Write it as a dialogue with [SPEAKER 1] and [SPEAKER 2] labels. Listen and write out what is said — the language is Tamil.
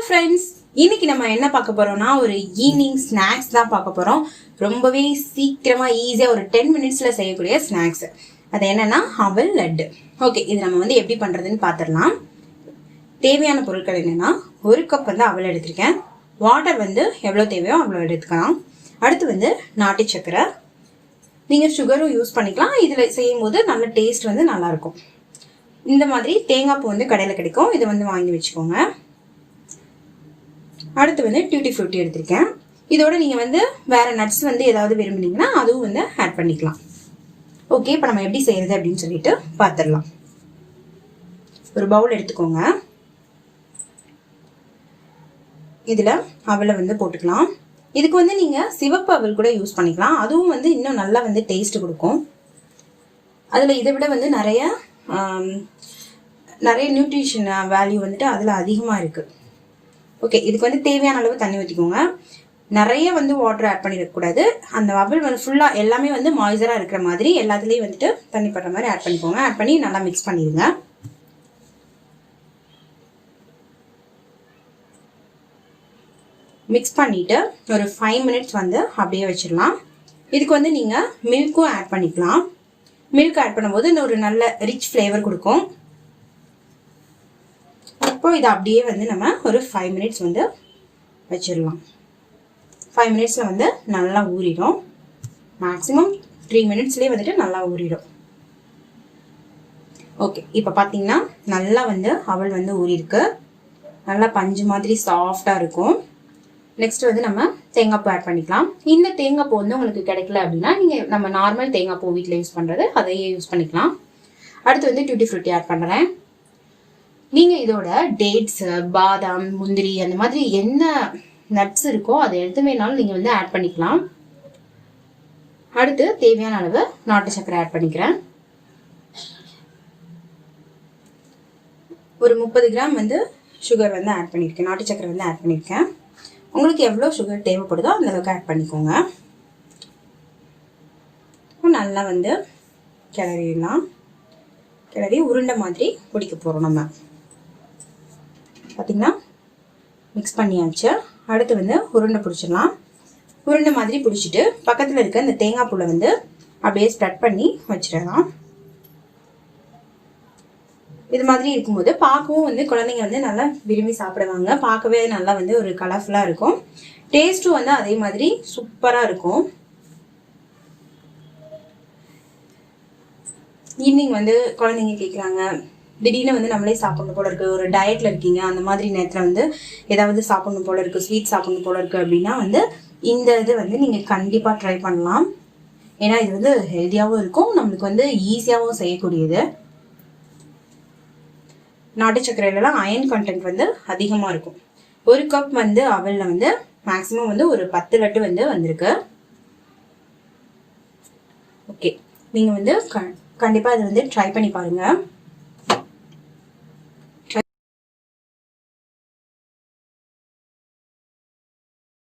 [SPEAKER 1] ஃப்ரெண்ட்ஸ், இன்னைக்கு நம்ம என்ன பார்க்க போறோம்னா ஒரு ஈவினிங் ஸ்நாக்ஸ் தான் பார்க்க போறோம். ரொம்பவே சீக்கிரமா ஈஸியா ஒரு 10 மினிட்ஸ்ல செய்யக்கூடிய ஸ்நாக்ஸ். அது என்னன்னா அவல் லட்டு. ஓகே, இது நம்ம எப்படி பண்றதுன்னு பார்த்துடலாம். தேவையான பொருட்கள் என்னன்னா, ஒரு கப் அவல் எடுத்திருக்கேன். வாட்டர் எவ்வளோ தேவையோ அவ்வளோ எடுத்துக்கலாம். அடுத்து நாட்டு சக்கரை. நீங்கள் சுகரும் யூஸ் பண்ணிக்கலாம். இதில் செய்யும் போது நல்ல டேஸ்ட் நல்லா இருக்கும். இந்த மாதிரி தேங்காய் பூ கடையில் கிடைக்கும். இதை வாங்கி வச்சுக்கோங்க. அடுத்து டியூட்டி ஃப்ரூட்டி எடுத்திருக்கேன். இதோட நீங்கள் வேற நட்ஸ் ஏதாவது விரும்புனீங்கன்னா அதுவும் ஆட் பண்ணிக்கலாம். ஓகே, இப்போ நம்ம எப்படி செய்யறது அப்படின்னு சொல்லிட்டு பார்த்துடலாம். ஒரு பவுல் எடுத்துக்கோங்க. இதில் அவலை போட்டுக்கலாம். இதுக்கு நீங்கள் சிவப்பு அவல் கூட யூஸ் பண்ணிக்கலாம். அதுவும் இன்னும் நல்லா டேஸ்ட் கொடுக்கும். அதில் இதை விட நிறைய நியூட்ரிஷன் வேல்யூ அதில் அதிகமாக இருக்குது. ஓகே, இதுக்கு தேவையான அளவு தண்ணி ஊற்றிக்கோங்க. நிறைய வாட்டர் ஆட் பண்ணிடக்கூடாது. அந்த அவல் ஃபுல்லாக எல்லாமே மாய்ஸராக இருக்கிற மாதிரி எல்லாத்துலேயும் தண்ணி படுற மாதிரி ஆட் பண்ணிக்கோங்க. ஆட் பண்ணி நல்லா மிக்ஸ் பண்ணிடுங்க. மிக்ஸ் பண்ணிவிட்டு ஒரு 5 மினிட்ஸ் அப்படியே வச்சிடலாம். இதுக்கு நீங்கள் மில்க்கும் ஆட் பண்ணிக்கலாம். மில்க் ஆட் பண்ணும்போது இந்த ஒரு நல்ல ரிச் ஃப்ளேவர் கொடுக்கும். இப்போ இதை அப்படியே நம்ம ஒரு 5 மினிட்ஸ் வச்சிடலாம். 5 மினிட்ஸில் நல்லா ஊறிடும். மேக்ஸிமம் 3 மினிட்ஸ்லேயே நல்லா ஊறிடும். ஓகே, இப்போ பார்த்தீங்கன்னா நல்லா அவல் ஊறிருக்கு. நல்லா பஞ்சு மாதிரி சாஃப்டாக இருக்கும். நெக்ஸ்ட் நம்ம தேங்காய் பூ ஆட் பண்ணிக்கலாம். இந்த தேங்காய் பூ உங்களுக்கு கிடைக்கல அப்படின்னா நீங்கள் நம்ம நார்மல் தேங்காய் பூ வீட்டில் யூஸ் பண்ணுறது அதையே யூஸ் பண்ணிக்கலாம். அடுத்து டியூட்டி ஃப்ரூட்டி ஆட் பண்ணுறேன். நீங்கள் இதோட டேட்ஸ், பாதாம், முந்திரி அந்த மாதிரி என்ன நட்ஸ் இருக்கோ அதை எது வேணாலும் நீங்கள் ஆட் பண்ணிக்கலாம். அடுத்து தேவையான அளவு நாட்டு சக்கரை ஆட் பண்ணிக்கிறேன். ஒரு 30 கிராம் சுகர் ஆட் பண்ணியிருக்கேன். நாட்டு சக்கரை ஆட் பண்ணியிருக்கேன். உங்களுக்கு எவ்வளோ சுகர் தேவைப்படுதோ அந்த அளவுக்கு ஆட் பண்ணிக்கோங்க. நல்லா கிளறிடலாம். கிளறி உருண்டை மாதிரி பிடிக்க போகிறோம். நம்ம பார்த்தீங்கன்னா மிக்ஸ் பண்ணியாச்சு. அடுத்து உருண்டை பிடிச்சிடலாம். உருண்டை மாதிரி பிடிச்சிட்டு பக்கத்தில் இருக்க இந்த தேங்காய் பூவை அப்படியே ஸ்ப்ரெட் பண்ணி வச்சிடலாம். இது மாதிரி இருக்கும்போது பார்க்கவும் குழந்தைங்க நல்லா விரும்பி சாப்பிடுவாங்க. பார்க்கவே நல்லா ஒரு கலர்ஃபுல்லாக இருக்கும். டேஸ்ட்டும் அதே மாதிரி சூப்பராக இருக்கும். ஈவினிங் குழந்தைங்க கேட்குறாங்க, திடீர்னு நம்மளே சாப்பிடணும் போல இருக்குது, ஒரு டயட்டில் இருக்கீங்க, அந்த மாதிரி நேரத்தில் ஏதாவது சாப்பிடணும் போல இருக்குது, ஸ்வீட் சாப்பிடணும் போல இருக்குது அப்படின்னா இந்த இது நீங்கள் கண்டிப்பாக ட்ரை பண்ணலாம். ஏன்னா இது ஹெல்த்தியாகவும் இருக்கும், நம்மளுக்கு ஈஸியாகவும் செய்யக்கூடியது. நாட்டு சர்க்கரையிலலாம் அயன் கண்டென்ட் அதிகமாக இருக்கும். ஒரு கப் அவலில் மேக்ஸிமம் ஒரு 10 லட்டு வந்திருக்கு. ஓகே, நீங்கள் கண்டிப்பாக அதை ட்ரை பண்ணி பாருங்கள்.